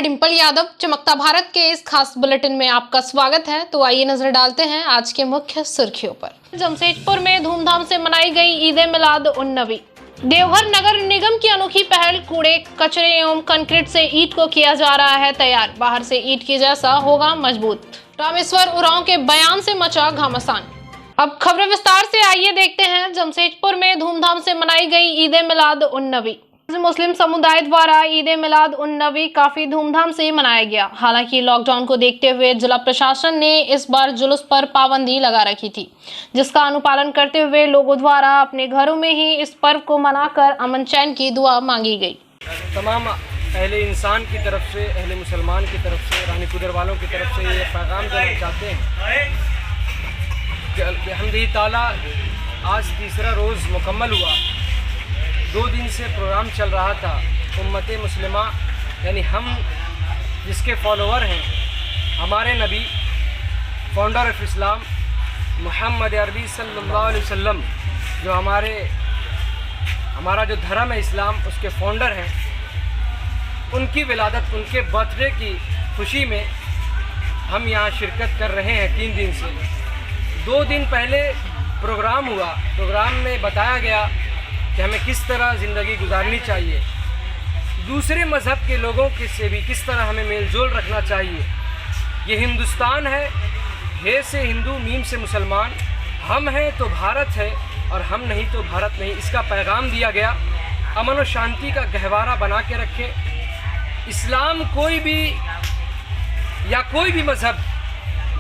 मैं डिंपल यादव चमकता भारत के इस खास बुलेटिन में आपका स्वागत है। तो आइए नजर डालते हैं आज के मुख्य सुर्खियों पर। जमशेदपुर में धूमधाम से मनाई गई ईद ए मिलाद उन नबी। देवघर नगर निगम की अनोखी पहल, कूड़े कचरे एवं कंक्रीट से ईंट को किया जा रहा है तैयार, बाहर से ईंट के जैसा होगा मजबूत। रामेश्वर उरांव के बयान से मचा घमासान। अब खबरें विस्तार से, आइए देखते हैं। जमशेदपुर में धूमधाम से मनाई गई ईद ए मिलाद उन नबी। मुस्लिम समुदाय द्वारा ईद ए मिलाद उन नबी काफी धूमधाम से मनाया गया। हालांकि लॉकडाउन को देखते हुए जिला प्रशासन ने इस बार जुलूस पर पाबंदी लगा रखी थी, जिसका अनुपालन करते हुए लोगों द्वारा अपने घरों में ही इस पर्व को मनाकर अमन चैन की दुआ मांगी गई। तमाम अहले इंसान की तरफ से, अहले मुसलमान की तरफ से, रानी कुदर वालों की तरफ से ये पैगाम देना चाहते हैं कि अल्हम्दुलिल्लाह ताला आज तीसरा रोज़ मुकम्मल हुआ। 2 दिन से प्रोग्राम चल रहा था। उम्मत मुस्लिमा यानी हम जिसके फॉलोवर हैं, हमारे नबी फाउंडर ऑफ इस्लाम मोहम्मद अरबी सल्लल्लाहु अलैहि वसल्लम, जो हमारा जो धर्म है इस्लाम, उसके फाउंडर हैं, उनकी विलादत, उनके बर्थडे की खुशी में हम यहाँ शिरकत कर रहे हैं। 3 दिन से 2 दिन पहले प्रोग्राम हुआ। प्रोग्राम में बताया गया कि हमें किस तरह ज़िंदगी गुजारनी चाहिए, दूसरे मज़हब के लोगों के से भी किस तरह हमें मेलजोल रखना चाहिए। ये हिंदुस्तान है, हे से हिंदू, मीम से मुसलमान, हम हैं तो भारत है और हम नहीं तो भारत नहीं, इसका पैगाम दिया गया। अमन और शांति का गहवारा बना के रखें। इस्लाम कोई भी मज़हब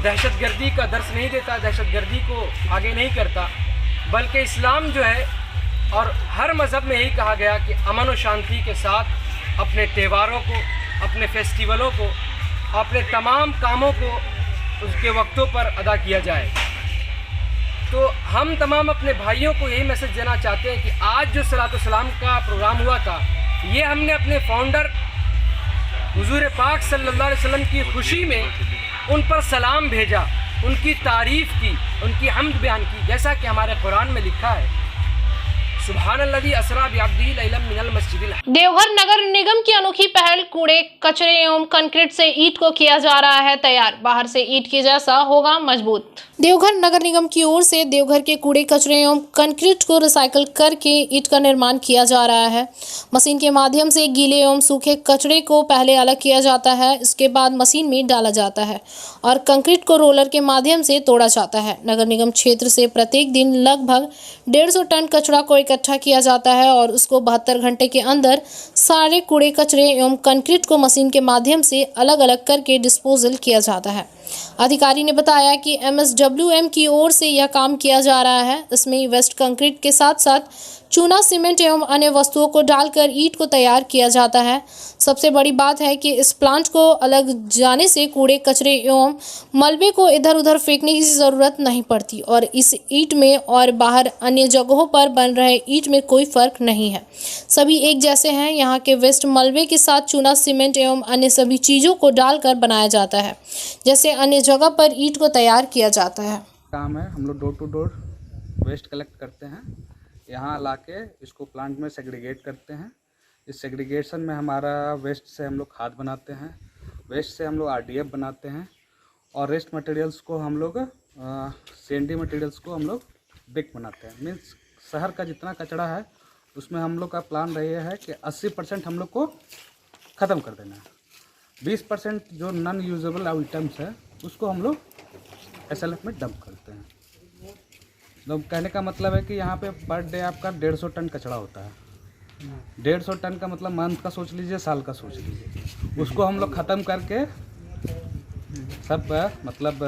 दहशतगर्दी का दर्स नहीं देता, दहशतगर्दी को आगे नहीं करता, बल्कि इस्लाम जो है और हर मज़हब में यही कहा गया कि अमन और शांति के साथ अपने त्योहारों को, अपने फेस्टिवलों को, अपने तमाम कामों को उसके वक्तों पर अदा किया जाए। तो हम तमाम अपने भाइयों को यही मैसेज देना चाहते हैं कि आज जो सलातो सलाम का प्रोग्राम हुआ था, ये हमने अपने फाउंडर हुजूर पाक सल्लल्लाहु अलैहि वसल्लम की खुशी में उन पर सलाम भेजा, उनकी तारीफ़ की, उनकी हम्द बयान की, जैसा कि हमारे कुरान में लिखा है, सुब्हानल्लाज़ी असरा बिअब्दिही लैलन मिनल मस्जिदिल। देवघर नगर निगम की अनोखी पहल, कूड़े कचरे एवं कंक्रीट से ईंट को किया जा रहा है तैयार, बाहर से ईंट के जैसा होगा मजबूत। देवघर नगर निगम की ओर से देवघर के कूड़े कचरे एवं कंक्रीट को रिसाइकल करके ईंट का निर्माण किया जा रहा है। मशीन के माध्यम से गीले एवं सूखे कचरे को पहले अलग किया जाता है, इसके बाद मशीन में डाला जाता है और कंक्रीट को रोलर के माध्यम से तोड़ा जाता है। नगर निगम क्षेत्र से प्रत्येक दिन लगभग 150 टन कचरा को इकट्ठा किया जाता है और उसको 72 घंटे के अंदर सारे कूड़े कचरे एवं कंक्रीट को मशीन के माध्यम से अलग अलग करके डिस्पोजल किया जाता है। अधिकारी ने बताया कि MSWM की ओर से यह काम किया जा रहा है। इसमें वेस्ट कंक्रीट के साथ साथ चूना, सीमेंट एवं अन्य वस्तुओं को डालकर ईंट को तैयार किया जाता है। सबसे बड़ी बात है कि इस प्लांट को अलग जाने से कूड़े कचरे एवं मलबे को इधर उधर फेंकने की ज़रूरत नहीं पड़ती और इस ईंट में और बाहर अन्य जगहों पर बन रहे ईंट में कोई फ़र्क नहीं है, सभी एक जैसे हैं। यहाँ के वेस्ट मलबे के साथ चूना, सीमेंट एवं अन्य सभी चीज़ों को डालकर बनाया जाता है, जैसे अन्य जगह पर ईंट को तैयार किया जाता है। काम है, हम लोग door to door waste collect करते हैं, यहाँ ला के इसको प्लांट में सेग्रीगेट करते हैं। इस सेग्रीगेशन में हमारा वेस्ट से हम लोग खाद बनाते हैं, वेस्ट से हम लोग RDF बनाते हैं और रेस्ट मटेरियल्स को हम लोग CND मटेरियल्स को हम लोग ब्रिक बनाते हैं। मीन्स शहर का जितना कचरा है उसमें हम लोग का प्लान रही है कि 80% हम लोग को ख़त्म कर देना है। 20% जो नॉन यूजेबल आइटम्स है उसको हम लोग SLF में डंप करते हैं। तो कहने का मतलब है कि यहाँ पे पर डे आपका 150 टन कचरा होता है। 150 टन का मतलब मंथ का सोच लीजिए, साल का सोच लीजिए। उसको हम लोग ख़त्म करके सब मतलब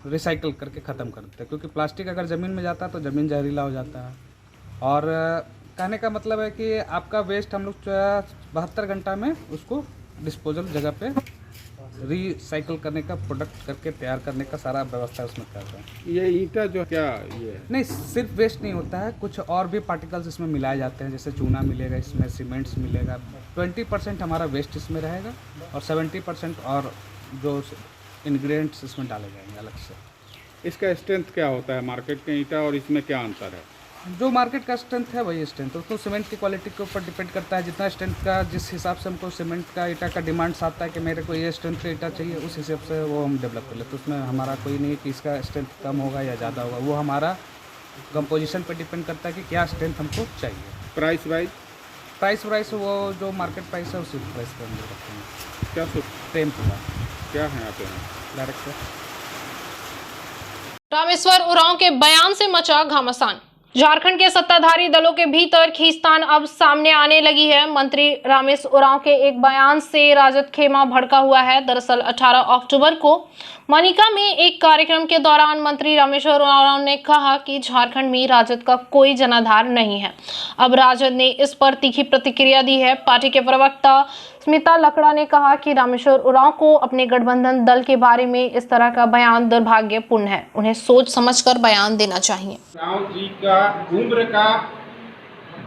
रिसाइकल करके ख़त्म करते हैं, क्योंकि प्लास्टिक अगर ज़मीन में जाता है तो ज़मीन जहरीला हो जाता है। और कहने का मतलब है कि आपका वेस्ट हम लोग 72 घंटा में उसको डिस्पोजल जगह पे रिसाइकल करने का, प्रोडक्ट करके तैयार करने का सारा व्यवस्था उसमें करते हैं। ये ईंटा जो क्या ये नहीं, सिर्फ वेस्ट नहीं होता है, कुछ और भी पार्टिकल्स इसमें मिलाए जाते हैं। जैसे चूना मिलेगा, इसमें सीमेंट्स मिलेगा। 20% हमारा वेस्ट इसमें रहेगा और 70% और जो इंग्रेडिएंट्स इसमें डाले जाएंगे अलग से। इसका स्ट्रेंथ क्या होता है मार्केट के ईंटा और इसमें क्या अंतर है? जो मार्केट का स्ट्रेंथ है वही स्ट्रेंथ है। तो सीमेंट की क्वालिटी के ऊपर डिपेंड करता है, जितना स्ट्रेंथ का जिस हिसाब से हमको सीमेंट का ईटा का डिमांड्स आता है कि मेरे को ये स्ट्रेंथ का ईटा चाहिए, उस हिसाब से वो हम डेवलप कर लेते हैं। तो उसमें हमारा कोई नहीं है कि इसका स्ट्रेंथ कम होगा या ज़्यादा होगा, वो हमारा कंपोजिशन पर डिपेंड करता है कि क्या स्ट्रेंथ हमको चाहिए। प्राइस वाइज वो जो मार्केट प्राइस है उसी प्राइस पर हम लोग रखते हैं। क्या फ्रेम पूरा क्या है आप डायरेक्ट। रामेश्वर उरांव के बयान से मचा घमासान। झारखंड के सत्ताधारी दलों के भीतर खींचतान अब सामने आने लगी है। मंत्री रामेश्वर उरांव के एक बयान से राजद खेमा भड़का हुआ है। दरअसल 18 अक्टूबर को मनिका में एक कार्यक्रम के दौरान मंत्री रामेश्वर उरांव ने कहा कि झारखंड में राजद का कोई जनाधार नहीं है। अब राजद ने इस पर तीखी प्रतिक्रिया दी है। पार्टी के प्रवक्ता स्मिता लकड़ा ने कहा कि रामेश्वर उरांव को अपने गठबंधन दल के बारे में इस तरह का बयान दुर्भाग्यपूर्ण है। उन्हें सोच समझकर बयान देना चाहिए। राव जी का उम्र का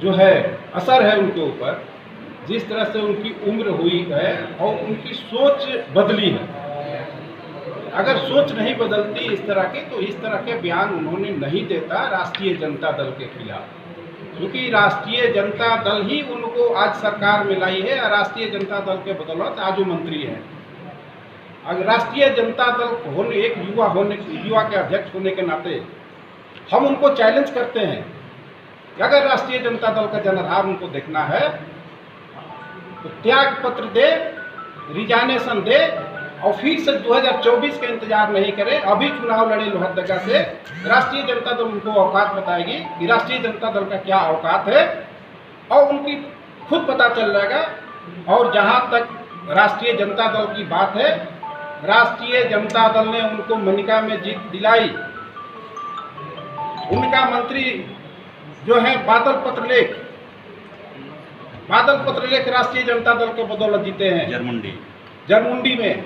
जो है असर है उनके ऊपर, जिस तरह से उनकी उम्र हुई है और उनकी सोच बदली है। अगर सोच नहीं बदलती इस तरह की, तो इस तरह के बयान उन्होंने नहीं देता राष्ट्रीय जनता दल के खिलाफ, क्योंकि राष्ट्रीय जनता दल ही उनको आज सरकार में लाई है और राष्ट्रीय जनता दल के बदौलत आज वो मंत्री है। अगर राष्ट्रीय जनता दल होने एक युवा के अध्यक्ष होने के नाते हम उनको चैलेंज करते हैं कि अगर राष्ट्रीय जनता दल का जनाधार उनको देखना है तो त्याग पत्र दे, रिजाइनेशन दे और फिर से 2024 का इंतजार नहीं करें। अभी चुनाव लड़े लोहरदगा से। राष्ट्रीय जनता दल उनको औकात बताएगी कि राष्ट्रीय जनता दल का क्या औकात है और उनकी खुद पता चल जाएगा। और जहां तक राष्ट्रीय जनता दल की बात है, राष्ट्रीय जनता दल ने उनको मनिका में जीत दिलाई। उनका मंत्री जो है बादल पत्रलेख राष्ट्रीय जनता दल के बदौलत जीते हैं। जरमुंडी में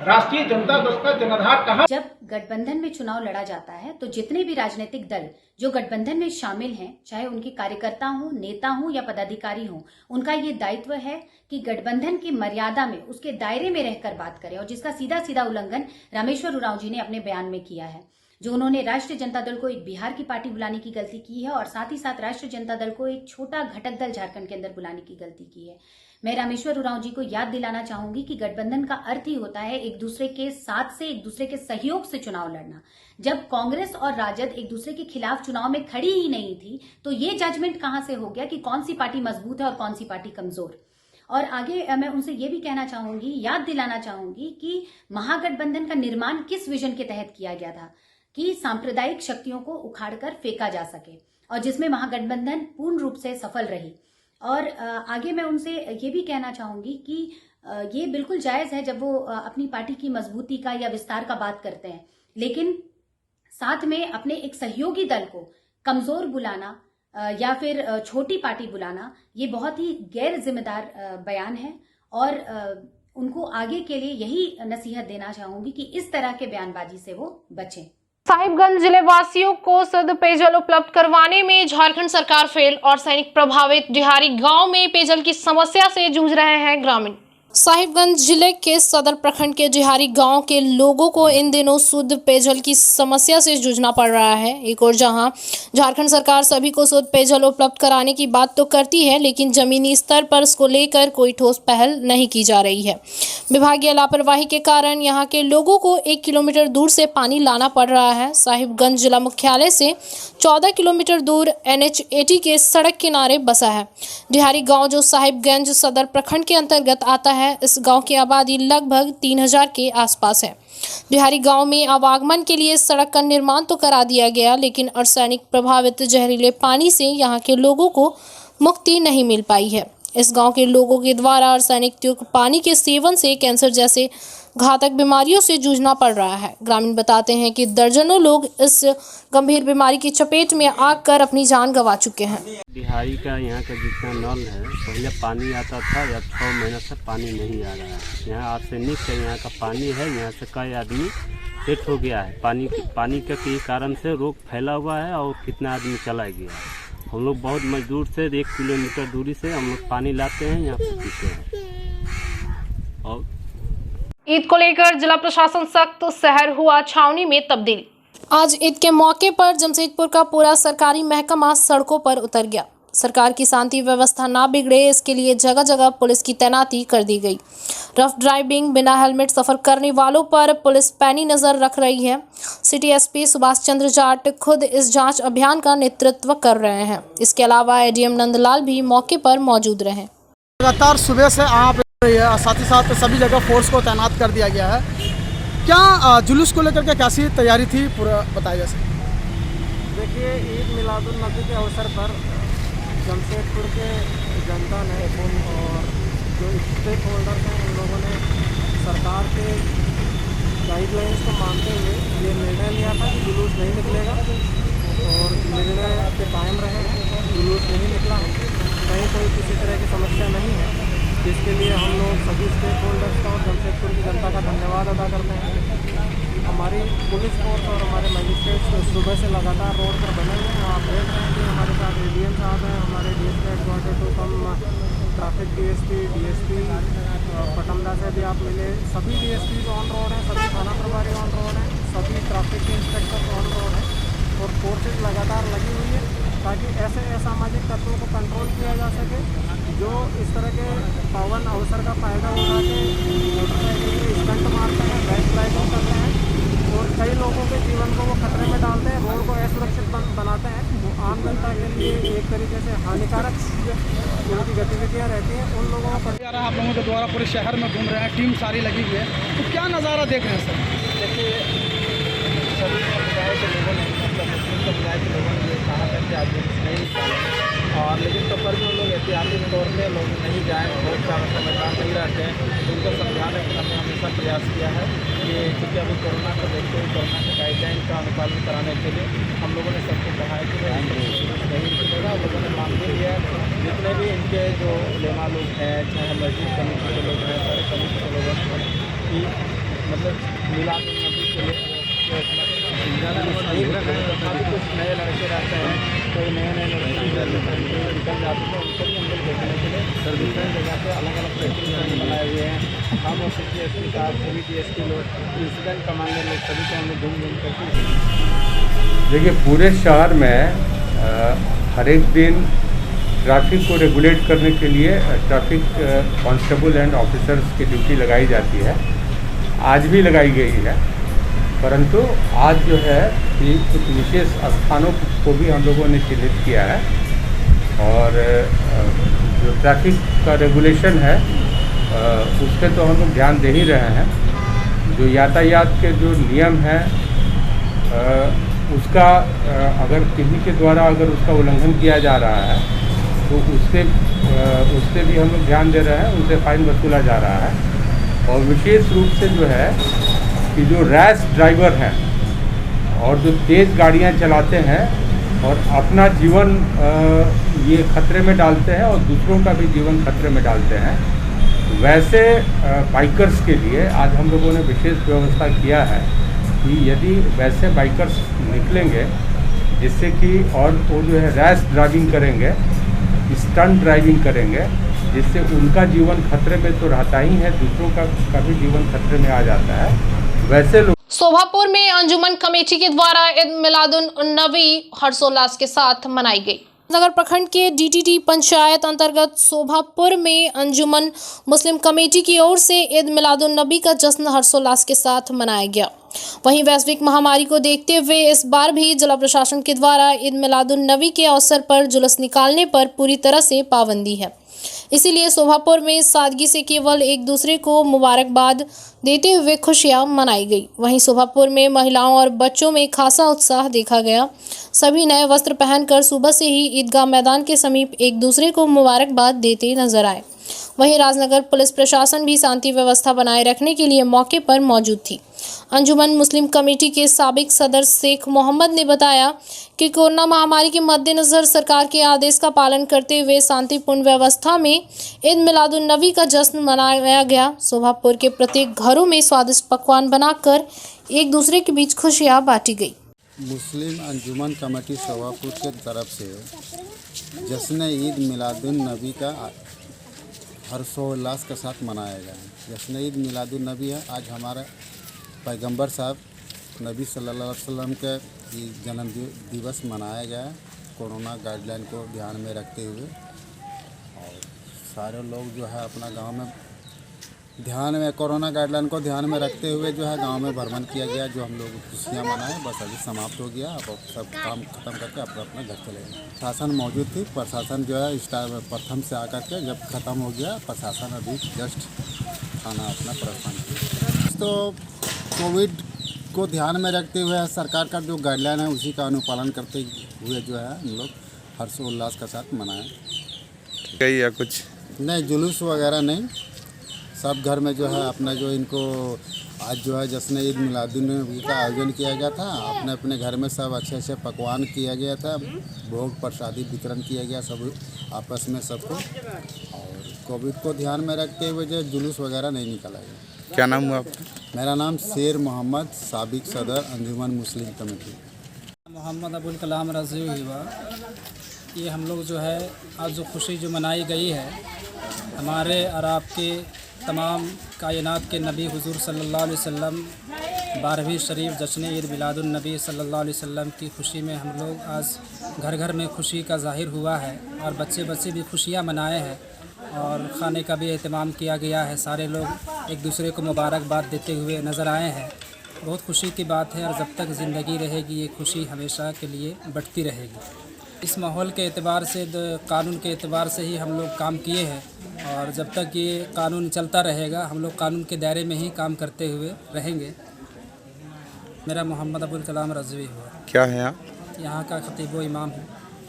राष्ट्रीय जनता दल का जनाधार कहाँ? जब गठबंधन में चुनाव लड़ा जाता है तो जितने भी राजनीतिक दल जो गठबंधन में शामिल हैं, चाहे उनके कार्यकर्ता हों, नेता हों या पदाधिकारी हों, उनका ये दायित्व है कि गठबंधन की मर्यादा में, उसके दायरे में रहकर बात करें। और जिसका सीधा सीधा उल्लंघन रामेश्वर उरांव जी ने अपने बयान में किया है, जो उन्होंने राष्ट्रीय जनता दल को एक बिहार की पार्टी बुलाने की गलती की है और साथ ही साथ राष्ट्रीय जनता दल को एक छोटा घटक दल झारखंड के अंदर बुलाने की गलती की है। मैं रामेश्वर उरांव जी को याद दिलाना चाहूंगी कि गठबंधन का अर्थ ही होता है एक दूसरे के साथ से, एक दूसरे के सहयोग से चुनाव लड़ना। जब कांग्रेस और राजद एक दूसरे के खिलाफ चुनाव में खड़ी ही नहीं थी तो ये जजमेंट कहां से हो गया कि कौन सी पार्टी मजबूत है और कौन सी पार्टी कमजोर। और आगे मैं उनसे ये भी कहना चाहूंगी, याद दिलाना चाहूंगी कि महागठबंधन का निर्माण किस विजन के तहत किया गया था कि सांप्रदायिक शक्तियों को उखाड़कर फेंका जा सके, और जिसमें महागठबंधन पूर्ण रूप से सफल रही। और आगे मैं उनसे ये भी कहना चाहूंगी कि ये बिल्कुल जायज़ है जब वो अपनी पार्टी की मजबूती का या विस्तार का बात करते हैं, लेकिन साथ में अपने एक सहयोगी दल को कमजोर बुलाना या फिर छोटी पार्टी बुलाना, ये बहुत ही गैर जिम्मेदार बयान है। और उनको आगे के लिए यही नसीहत देना चाहूंगी कि इस तरह के बयानबाजी से वो बचें। साहिबगंज जिले वासियों को शुद्ध पेयजल उपलब्ध करवाने में झारखंड सरकार फेल और सैनिक प्रभावित डिहारी गांव में पेयजल की समस्या से जूझ रहे हैं ग्रामीण। साहिबगंज जिले के सदर प्रखंड के डिहारी गांव के लोगों को इन दिनों शुद्ध पेयजल की समस्या से जूझना पड़ रहा है। एक और जहां झारखंड सरकार सभी को शुद्ध पेयजल उपलब्ध कराने की बात तो करती है, लेकिन जमीनी स्तर पर इसको लेकर कोई ठोस पहल नहीं की जा रही है। विभागीय लापरवाही के कारण यहां के लोगों को 1 किलोमीटर दूर से पानी लाना पड़ रहा है। साहिबगंज जिला मुख्यालय से 14 किलोमीटर दूर NH 80 के सड़क किनारे बसा है डिहारी गाँव, जो साहिबगंज सदर प्रखंड के अंतर्गत आता है। इस गांव की आबादी लगभग 3000 के आसपास है। डिहारी गांव में आवागमन के लिए सड़क का निर्माण तो करा दिया गया, लेकिन अर्सेनिक प्रभावित जहरीले पानी से यहां के लोगों को मुक्ति नहीं मिल पाई है। इस गांव के लोगों के द्वारा अर्सेनिक युक्त पानी के सेवन से कैंसर जैसे घातक बीमारियों से जूझना पड़ रहा है। ग्रामीण बताते हैं कि दर्जनों लोग इस गंभीर बीमारी की चपेट में आकर अपनी जान गंवा चुके हैं। डिहारी का यहाँ का जितना नल है, पहले पानी आता था, अब 6 महीना से पानी नहीं आ रहा है। यहाँ आर्सेनिक का यहाँ का पानी है, यहाँ से कई आदमी डेथ हो गया है। पानी के कारण से रोग फैला हुआ है और कितना आदमी चला गया है। हम लोग बहुत मजदूर से 1 किलोमीटर दूरी से हम लोग पानी लाते हैं, यहाँ पे पीते हैं। और ईद को लेकर जिला प्रशासन सख्त, शहर हुआ छावनी में तब्दील। आज ईद के मौके पर जमशेदपुर का पूरा सरकारी महकमा सड़कों पर उतर गया। सरकार की शांति व्यवस्था ना बिगड़े इसके लिए जगह जगह पुलिस की तैनाती कर दी गई। रफ ड्राइविंग, बिना हेलमेट सफर करने वालों पर पुलिस पैनी नजर रख रही है। सिटी एसपी सुभाष चंद्र जाट खुद इस जांच अभियान का नेतृत्व कर रहे हैं। इसके अलावा एडीएम नंदलाल भी मौके पर मौजूद रहे। लगातार सुबह से आप साथ ही साथ सभी जगह फोर्स को तैनात कर दिया गया है। क्या जुलूस को लेकर के कैसी तैयारी थी, पूरा बताया जा सकता? देखिए, ईद मिलादुन नबी के अवसर पर जमशेदपुर के जनता ने और जो स्टेक होल्डर हैं उन लोगों ने सरकार के गाइडलाइंस को मानते हुए ये निर्णय लिया था कि जुलूस नहीं निकलेगा और निर्णय पे कायम रहेगा। जुलूस नहीं निकला, कहीं कोई किसी तरह की समस्या नहीं है, जिसके लिए हम लोग सभी स्टेक होल्डर्स का और जमशेदपुर की जनता का धन्यवाद अदा करते हैं। हमारी पुलिस फोर्स और हमारे मजिस्ट्रेट्स सुबह से लगातार रोड पर बने हुए हैं। आप देख रहे हैं कि हमारे साथ एडीएम साहब हैं, हमारे DSP headquarter two cum traffic DSP Patamda से भी आप मिले। सभी डीएसपी ऑन रोड हैं, सभी थाना प्रभारी ऑन रोड हैं, सभी ट्रैफिक के इंस्पेक्टर ऑन रोड हैं और फोर्सेज लगातार लगी हुई है ताकि ऐसे असामाजिक तत्वों को कंट्रोल किया जा सके जो इस तरह के पावन अवसर का फ़ायदा उठा के मोटरसाइकिल के स्टंट मारते हैं, बैक ड्राइविंग करते हैं और कई लोगों के जीवन को वो खतरे में डालते हैं, रोड को असुरक्षित बनाते हैं। वो आम जनता के लिए एक तरीके से हानिकारक उनकी गतिविधियाँ रहती हैं। उन लोगों को आप लोगों के द्वारा पूरे शहर में घूम रहे हैं, टीम सारी लगी हुई है, तो क्या नज़ारा देख रहे हैं सर? देखिए, सभी समुदाय के लोगों ने मतलब मुस्लिम समुदाय के लोगों ने ये कहा था कि आज नहीं निकालें और लेकिन तो पर भी लोग एहतियाती तौर पर लोग नहीं जाएँ, बहुत सारा समझदार नहीं रहते हैं। उनको समझाने का हमने हमेशा प्रयास किया है कि क्योंकि अभी कोरोना को देखते हुए कोरोना के गाइडलाइन का अनुपालन कराने के लिए हम लोगों ने सबको कहा है कि नहीं निकलेगा। लोगों ने मान भी लिया है। जितने भी इनके जो लेमा लोग हैं, चाहे मस्जिद कमेटी के लोग हैं, सारे कमेटी के लोगों ने कि मतलब मिलाद नबी के लिए कुछ नए लड़के रहते हैं, कोई नए लड़के निकल जाते हैं, उनको भी हम लोग देखने के लिए डिफरेंट जगह पे अलग अलग प्लेटफॉर्म बनाए हुए हैं। हम और सिटी एसपी साहब, सभी डीएसपी लोग, इंसिडेंट कमांडर लोग, सभी को हमने घूम करके। देखिए, पूरे शहर में हर एक दिन ट्रैफिक को रेगुलेट करने के लिए ट्रैफिक कांस्टेबल एंड ऑफिसर्स की ड्यूटी लगाई जाती है। आज भी लगाई गई है, परंतु आज जो है कि कुछ विशेष स्थानों को भी हम लोगों ने चिन्हित किया है और जो ट्रैफिक का रेगुलेशन है उस पर तो हम लोग ध्यान दे ही रहे हैं। जो यातायात के जो नियम हैं उसका अगर किसी के द्वारा अगर उसका उल्लंघन किया जा रहा है तो उससे भी हम लोग ध्यान दे रहे हैं, उनसे फ़ाइन वसूला जा रहा है। और विशेष रूप से जो है कि जो रैश ड्राइवर हैं और जो तेज़ गाड़ियां चलाते हैं और अपना जीवन ये खतरे में डालते हैं और दूसरों का भी जीवन खतरे में डालते हैं, वैसे बाइकर्स के लिए आज हम लोगों ने विशेष व्यवस्था किया है कि यदि वैसे बाइकर्स निकलेंगे जिससे कि और वो जो है रैश ड्राइविंग करेंगे, स्टंट ड्राइविंग करेंगे, जिससे उनका जीवन खतरे में तो रहता ही है, दूसरों का भी जीवन खतरे में आ जाता है। वैसे लोग शोभापुर में अंजुमन कमेटी के द्वारा ईद मिलादुन नबी हर्षोल्लास के साथ मनाई गई। नगर प्रखंड के डीटीटी पंचायत अंतर्गत शोभापुर में अंजुमन मुस्लिम कमेटी की ओर से ईद मिलादुन नबी का जश्न हर्षोल्लास के साथ मनाया गया। वहीं वैश्विक महामारी को देखते हुए इस बार भी जिला प्रशासन के द्वारा ईद मिलादुन नबी के अवसर पर जुलूस निकालने पर पूरी तरह से पाबंदी है। इसीलिए शोभापुर में सादगी से केवल एक दूसरे को मुबारकबाद देते हुए खुशियां मनाई गई। वहीं शोभापुर में महिलाओं और बच्चों में खासा उत्साह देखा गया। सभी नए वस्त्र पहनकर सुबह से ही ईदगाह मैदान के समीप एक दूसरे को मुबारकबाद देते नजर आए। वहीं राजनगर पुलिस प्रशासन भी शांति व्यवस्था बनाए रखने के लिए मौके पर मौजूद थी। अंजुमन मुस्लिम कमेटी के साबिक सदर शेख मोहम्मद ने बताया कि कोरोना महामारी के मद्देनजर सरकार के आदेश का पालन करते हुए शांतिपूर्ण व्यवस्था में ईद मिलादुन नबी का जश्न मनाया गया। शोभापुर के प्रत्येक घरों में स्वादिष्ट पकवान बनाकर एक दूसरे के बीच खुशियां बांटी गई। मुस्लिम अंजुमन कमेटी शोभापुर की तरफ से जश्न ईद मिलादुन नबी का हर्षोल्लास के साथ मनाया गया। जश्न ईद मिलादुन नबी है। आज हमारा पैगंबर साहब नबी सल्लल्लाहु अलैहि वसल्लम के जन्म दिवस मनाया गया है, कोरोना गाइडलाइन को ध्यान में रखते हुए। और सारे लोग जो है अपना गांव में कोरोना गाइडलाइन को ध्यान में रखते हुए जो है गांव में भ्रमण किया गया। जो हम लोग खुशियाँ मनाए बस अभी समाप्त हो गया। अब सब काम खत्म करके अपना अपना घर चले गए। प्रशासन मौजूद थी, प्रशासन जो है प्रथम से आकर के जब ख़त्म हो गया, प्रशासन अभी जस्ट खाना अपना प्रस्थान किया। तो कोविड को ध्यान में रखते हुए सरकार का जो गाइडलाइन है उसी का अनुपालन करते हुए जो है हम लोग हर्षोल्लास के साथ मनाएं। कहीं या कुछ नहीं, जुलूस वगैरह नहीं, सब घर में जो है अपना जो इनको आज जो है जश्न ईद मिलादुन नबी का आयोजन किया गया था। अपने अपने घर में सब अच्छे अच्छे पकवान किया गया था, भोग प्रसादी वितरण किया गया सब आपस में सबको। और कोविड को ध्यान में रखते हुए जो जुलूस वगैरह नहीं निकाला गया। क्या नाम हुआ आपका? मेरा नाम शेर मोहम्मद, साबिक सदर अंजुमन मुस्लिम कमेटी। मोहम्मद अबुल कलाम रज़ी हुआ। ये हम लोग जो है आज जो खुशी जो मनाई गई है हमारे और आपके तमाम कायनात के नबी हुजूर सल्लल्लाहु अलैहि वसल्लम 12वीं शरीफ जश्न ईद मिलादुन नबी सल्लल्लाहु अलैहि वसल्लम की खुशी में हम लोग आज घर घर में खुशी का ज़ाहिर हुआ है और बच्चे बच्चे भी खुशियाँ मनाए हैं और खाने का भी एहतमाम किया गया है। सारे लोग एक दूसरे को मुबारकबाद देते हुए नज़र आए हैं। बहुत खुशी की बात है और जब तक ज़िंदगी रहेगी ये खुशी हमेशा के लिए बढ़ती रहेगी। इस माहौल के एतबार से कानून के एतबार से ही हम लोग काम किए हैं और जब तक ये कानून चलता रहेगा हम लोग कानून के दायरे में ही काम करते हुए रहेंगे। मेरा मोहम्मद अबुल कलाम रज़वी हुआ। क्या है आप? यहाँ का खतीब व इमाम हूँ,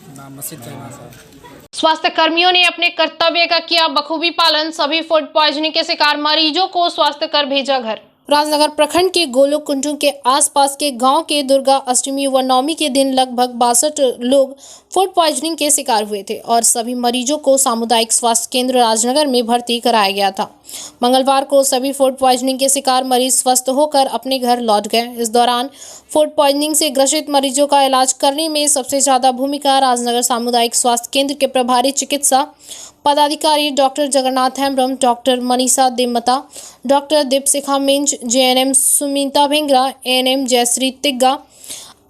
इमाम मस्जिद का इमाम साहब। स्वास्थ्य कर्मियों ने अपने कर्तव्य का किया बखूबी पालन। सभी फूड पॉइजनिंग के शिकार मरीजों को स्वास्थ्य कर भेजा घर। राजनगर प्रखंड के गोलोक कुंटू के आसपास के गांव के दुर्गा अष्टमी व नवमी के दिन लगभग 62 लोग फूड पॉइजनिंग के शिकार हुए थे और सभी मरीजों को सामुदायिक स्वास्थ्य केंद्र राजनगर में भर्ती कराया गया था। मंगलवार को सभी फूड पॉइजनिंग के शिकार मरीज स्वस्थ होकर अपने घर लौट गए। इस दौरान फूड पॉइजनिंग से ग्रसित मरीजों का इलाज करने में सबसे ज्यादा भूमिका राजनगर सामुदायिक स्वास्थ्य केंद्र के प्रभारी चिकित्सा पदाधिकारी doctor Jagannath Hembrom, doctor Manisha Demta, doctor Deepshikha Minz, GNM Sumita Bhingra, ANM Jayshree Tigga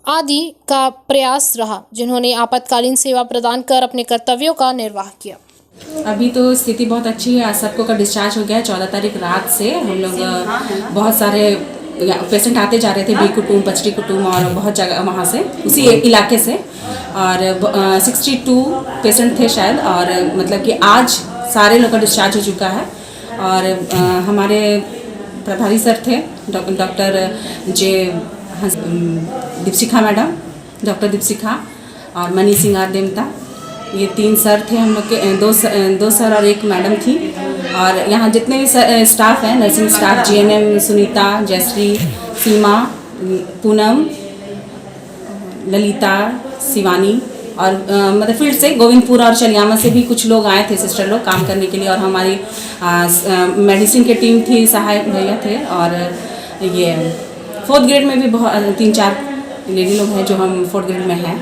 आदि का प्रयास रहा, जिन्होंने आपातकालीन सेवा प्रदान कर अपने कर्तव्यों का निर्वाह किया। अभी तो स्थिति बहुत अच्छी है। आज सबको का डिस्चार्ज हो गया है। 14 तारीख रात से हम लोग बहुत सारे पेशेंट आते जा रहे थे, बी कुटुम, पचरी कुटुम और बहुत जगह वहाँ से उसी इलाके से, और 62 पेशेंट थे शायद। और मतलब कि आज सारे लोग का डिस्चार्ज हो चुका है। और हमारे प्रभारी सर थे doctor Deepshikha madam, doctor Deepshikha और मनी सिंगार देमता, ये 3 सर थे हम लोग के। 2 सर और 1 मैडम थी। और यहाँ जितने भी स्टाफ हैं, nursing staff, GNM Sunita, Jayshree, Seema, Poonam, Lalita, Shivani और मतलब फील्ड से गोविंदपुरा और चलियामा से भी कुछ लोग आए थे, सिस्टर लोग काम करने के लिए। और हमारी मेडिसिन की टीम थी, सहायक भैया थे। और ये 4th ग्रेड में भी बहुत 3-4 लेडी लोग हैं जो हम 4th ग्रेड में हैं,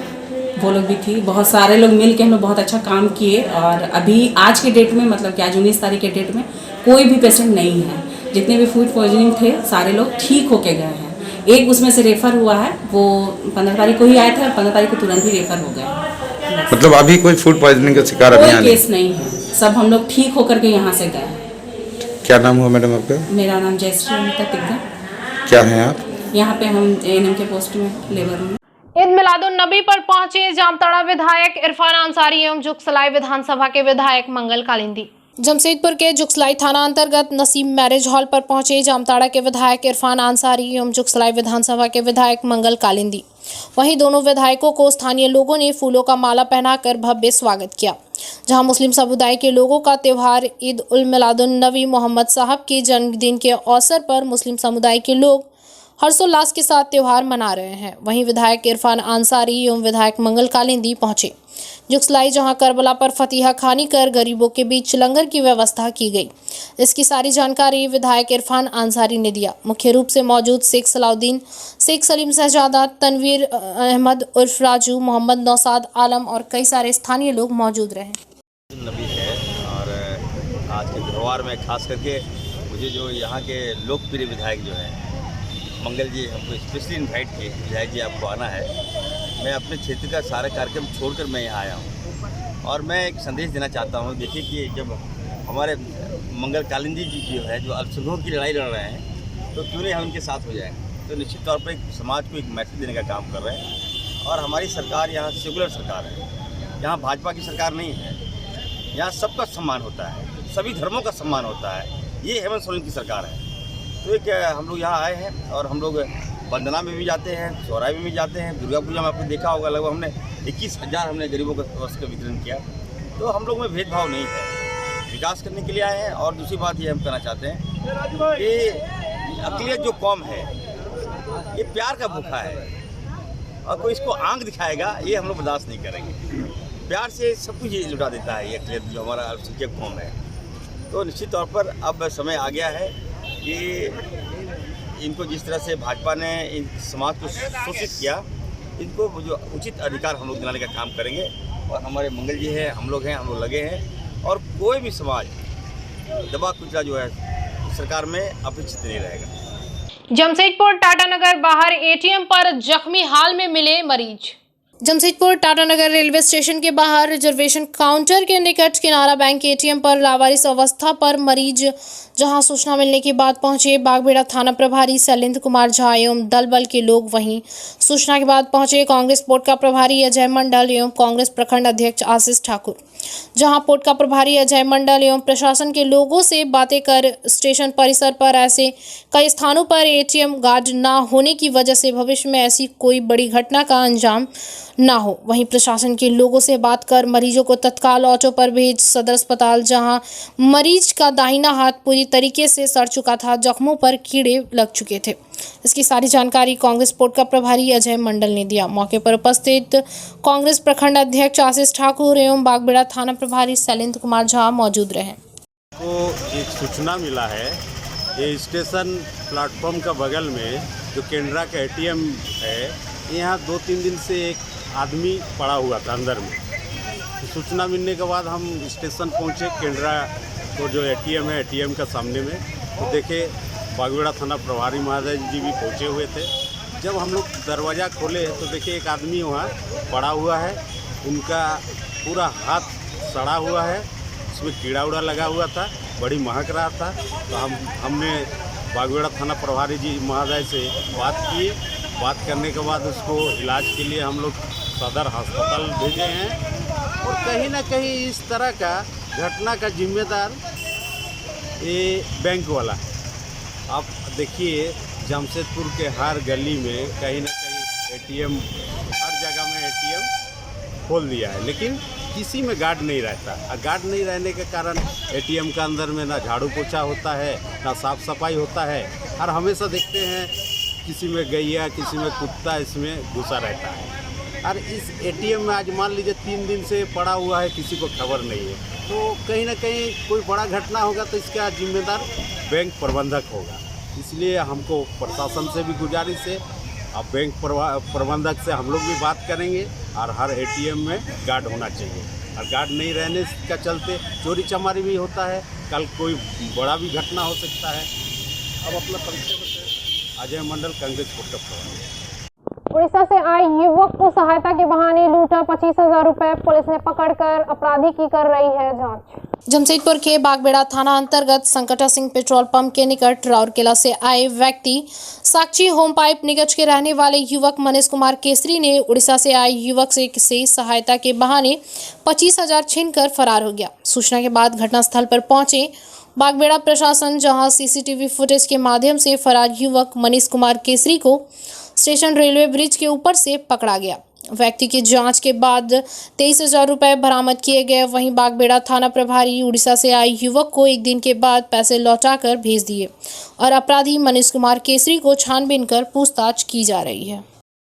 वो लोग भी थी। बहुत सारे लोग मिल के हम लोग बहुत अच्छा काम किए। और अभी आज के डेट में मतलब कि आज 19 तारीख के डेट में कोई भी पेशेंट नहीं है। जितने भी फूड पॉइजनिंग थे सारे लोग ठीक होके गए हैं। एक उसमें से रेफ़र हुआ है, वो 15 तारीख को ही आए थे और 15 तारीख को तुरंत ही रेफ़र हो गए। मतलब अभी कोई फूड पॉइजनिंग का शिकार अभी कोई केस नहीं है, सब हम लोग ठीक होकर के यहाँ से गए। क्या नाम हुआ मैडम आपका? मेरा नाम जयश्री तिग्गा। क्या है आप? यहाँ पे हम एएनएम के पोस्ट में लेबर हूँ। ईद मिलादुन नबी पर पहुंचे जामताड़ा विधायक इरफान अंसारी एवं जुगसलाई विधानसभा के विधायक मंगल कालिंदी। जमशेदपुर के जुगसलाई थाना अंतर्गत नसीम मैरिज हॉल पर पहुंचे जामताड़ा के विधायक इरफान अंसारी एवं जुगसलाई विधानसभा के विधायक मंगल कालिंदी। वहीं दोनों विधायकों को स्थानीय लोगों ने फूलों का माला पहनाकर भव्य स्वागत किया। जहां मुस्लिम समुदाय के लोगों का त्यौहार ईद उल मिलादुन नबी मोहम्मद साहब के जन्मदिन के अवसर पर मुस्लिम समुदाय के लोग हर्षोल्लास के साथ त्यौहार मना रहे हैं। वहीं विधायक इरफान अंसारी एवं विधायक मंगल कालिंदी पहुंचे जुगसलाई, जहां करबला पर फतिहा खानी कर गरीबों के बीच लंगर की व्यवस्था की गई। इसकी सारी जानकारी विधायक इरफान अंसारी ने दिया। मुख्य रूप से मौजूद शेख सलाउद्दीन, शेख सलीम शहजादा, तनवीर अहमद उर्फ राजू, मोहम्मद नौसाद आलम और कई सारे स्थानीय लोग मौजूद रहे। नबी है और आज के त्यौहार में खास करके मुझे जो यहाँ के लोकप्रिय विधायक जो है मंगल जी हमको स्पेशली इनवाइट किए, विधायक जी आपको आना है। मैं अपने क्षेत्र का सारा कार्यक्रम छोड़कर मैं यहाँ आया हूँ और मैं एक संदेश देना चाहता हूँ। देखिए कि जब हमारे मंगल कालिंदी जी जो है, जो अल्पसंख्यकों की लड़ाई लड़ रहे हैं, तो क्यों नहीं हम उनके साथ हो जाएं। तो निश्चित तौर पर एक समाज को एक मैसेज देने का काम कर रहे हैं। और हमारी सरकार यहाँ सेकुलर सरकार है, यहाँ भाजपा की सरकार नहीं है। यहाँ सबका सम्मान होता है, सभी धर्मों का सम्मान होता है। ये हेमंत सोरेन की सरकार है। तो एक हम लोग यहाँ आए हैं और हम लोग वंदना में भी जाते हैं, सोहराय में भी जाते हैं। दुर्गा पूजा में आपने देखा होगा, लगभग हमने 21,000 हमने गरीबों को वस्त्र का वितरण किया। तो हम लोग में भेदभाव नहीं है, विकास करने के लिए आए हैं। और दूसरी बात ये हम कहना चाहते हैं कि अक़लियत जो कौम है, ये प्यार का भूखा है और कोई इसको आंख दिखाएगा, ये हम लोग बर्दाश्त नहीं करेंगे। प्यार से सब कुछ ये लुटा देता है ये अक़लियत जो हमारा अल्पसंख्यक कौम है। तो निश्चित तौर पर अब समय आ गया है कि इनको जिस तरह से भाजपा ने इन समाज को शोषित किया, इनको जो उचित अधिकार हम लोग दिलाने का काम करेंगे। और हमारे मंगल जी हैं, हम लोग लगे हैं। और कोई भी समाज दबा कुचला जो है सरकार में अपेक्षित नहीं रहेगा। जमशेदपुर टाटानगर बाहर एटीएम पर जख्मी हाल में मिले मरीज। जमशेदपुर टाटानगर रेलवे स्टेशन के बाहर रिजर्वेशन काउंटर के निकट किनारा बैंक एटीएम पर लावारिस अवस्था पर मरीज जहां सूचना मिलने के बाद पहुंचे बागबेड़ा थाना प्रभारी शैलेंद्र कुमार झा एवं दल बल के लोग। वहीं सूचना के बाद पहुंचे कांग्रेस पोर्ट का प्रभारी अजय मंडल एवं कांग्रेस प्रखंड अध्यक्ष आशीष ठाकुर, जहां पोर्ट का प्रभारी अजय मंडल एवं प्रशासन के लोगों से बातें कर स्टेशन परिसर पर ऐसे कई स्थानों पर एटीएम गार्ड न होने की वजह से भविष्य में ऐसी कोई बड़ी घटना का अंजाम ना हो। वहीं प्रशासन के लोगों से बात कर मरीजों को तत्काल ऑटो पर भेज सदर अस्पताल, जहां मरीज का दाहिना हाथ पूरी तरीके से सड़ चुका था, जख्मों पर कीड़े लग चुके थे। इसकी सारी जानकारी कांग्रेस पोर्ट का प्रभारी अजय मंडल ने दिया। मौके पर उपस्थित कांग्रेस प्रखंड अध्यक्ष आशीष ठाकुर एवं बागबेड़ा थाना प्रभारी शैलेंद्र कुमार झा मौजूद रहे। को एक सूचना मिला है, ये स्टेशन प्लेटफॉर्म का बगल में जो केनरा का एटीएम है, यहाँ 2-3 दिन से एक आदमी पड़ा हुआ था अंदर में। तो सूचना मिलने के बाद हम स्टेशन पहुँचे, केनरा को जो एटीएम है, एटीएम का सामने में। तो देखे बागबेड़ा थाना प्रभारी महोदय जी भी पहुँचे हुए थे। जब हम लोग दरवाज़ा खोले तो देखिए एक आदमी वहाँ पड़ा हुआ है, उनका पूरा हाथ सड़ा हुआ है, उसमें कीड़ा उड़ा लगा हुआ था, बड़ी महक रहा था। तो हमने बागबेड़ा थाना प्रभारी जी महोदय से बात की। बात करने के बाद उसको इलाज के लिए हम लोग सदर अस्पताल भेजे हैं। और कहीं ना कहीं इस तरह का घटना का जिम्मेदार ये बैंक वाला है। आप देखिए जमशेदपुर के हर गली में कहीं ना कहीं एटीएम, हर जगह में एटीएम खोल दिया है, लेकिन किसी में गार्ड नहीं रहता। और गार्ड नहीं रहने के कारण एटीएम के अंदर में ना झाड़ू पोछा होता है, ना साफ़ सफाई होता है। और हमेशा देखते हैं किसी में गैया, किसी में कुत्ता इसमें घुसा रहता है। और इस एटीएम में आज मान लीजिए 3 दिन से पड़ा हुआ है, किसी को खबर नहीं है। तो कहीं ना कहीं कोई बड़ा घटना होगा तो इसका जिम्मेदार बैंक प्रबंधक होगा। इसलिए हमको प्रशासन से भी गुजारिश है, अब बैंक प्रबंधक से हम लोग भी बात करेंगे। और हर एटीएम में गार्ड होना चाहिए। और गार्ड नहीं रहने का चलते चोरी चमारी भी होता है, कल कोई बड़ा भी घटना हो सकता है। अब अपना परिचय बताएं। अजय मंडल, कांग्रेस पोर्ट का प्रभारी। उड़ीसा से आए युवक को सहायता के बहाने लूटा 25,000 रुपए, पुलिस ने पकड़कर अपराधी की कर रही है जांच। जमशेदपुर के बागबेड़ा थाना अंतर्गत संकटा सिंह पेट्रोल पंप के निकट राउरकेला से आए व्यक्ति साक्षी होम पाइप निगज के रहने वाले युवक मनीष कुमार केसरी ने उड़ीसा से आए युवक से सहायता के बहाने 25,000 छीनकर फरार हो गया। सूचना के बाद घटनास्थल पर पहुंचे बागबेड़ा प्रशासन, जहां सीसीटीवी फुटेज के माध्यम से फरार युवक मनीष कुमार केसरी को स्टेशन रेलवे ब्रिज के ऊपर से पकड़ा गया। व्यक्ति की जांच के बाद 23,000 रुपए बरामद किए गए। वहीं बागबेड़ा थाना प्रभारी उड़ीसा से आए युवक को 1 दिन के बाद पैसे लौटाकर भेज दिए और अपराधी मनीष कुमार केसरी को छानबीन कर पूछताछ की जा रही है।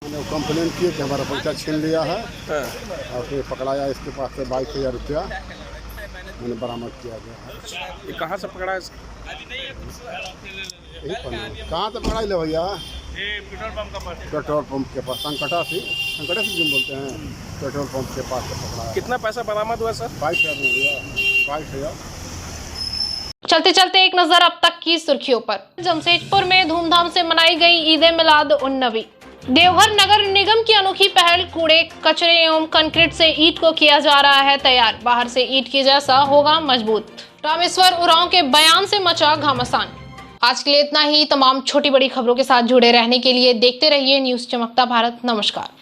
मैंने कंप्लेन की कि हमारा पैसा छीन लिया है और फिर पकड़ाया, इसके पास से 22,000 रुपया मैंने बरामद किया गया। ये कहाँ से पकड़ा है? कहाँ से पकड़ा ले भैया? पेट्रोल पंप के पास, संकटा से जिम बोलते हैं, पेट्रोल पंप के पास से पकड़ा है। कितना पैसा बरामद हुआ सर? 22,000 भैया, 22,000। चलते चलते एक नजर अब तक की सुर्खियों पर। जमशेदपुर में धूमधाम से मनाई गई ईद ए मिलाद उन नबी। देवघर नगर निगम की अनोखी पहल कूड़े कचरे एवं कंक्रीट से ईंट को किया जा रहा है तैयार, बाहर से ईंट के जैसा होगा मजबूत। रामेश्वर उरांव के बयान से मचा घमासान। आज के लिए इतना ही। तमाम छोटी बड़ी खबरों के साथ जुड़े रहने के लिए देखते रहिए न्यूज़ चमकता भारत। नमस्कार।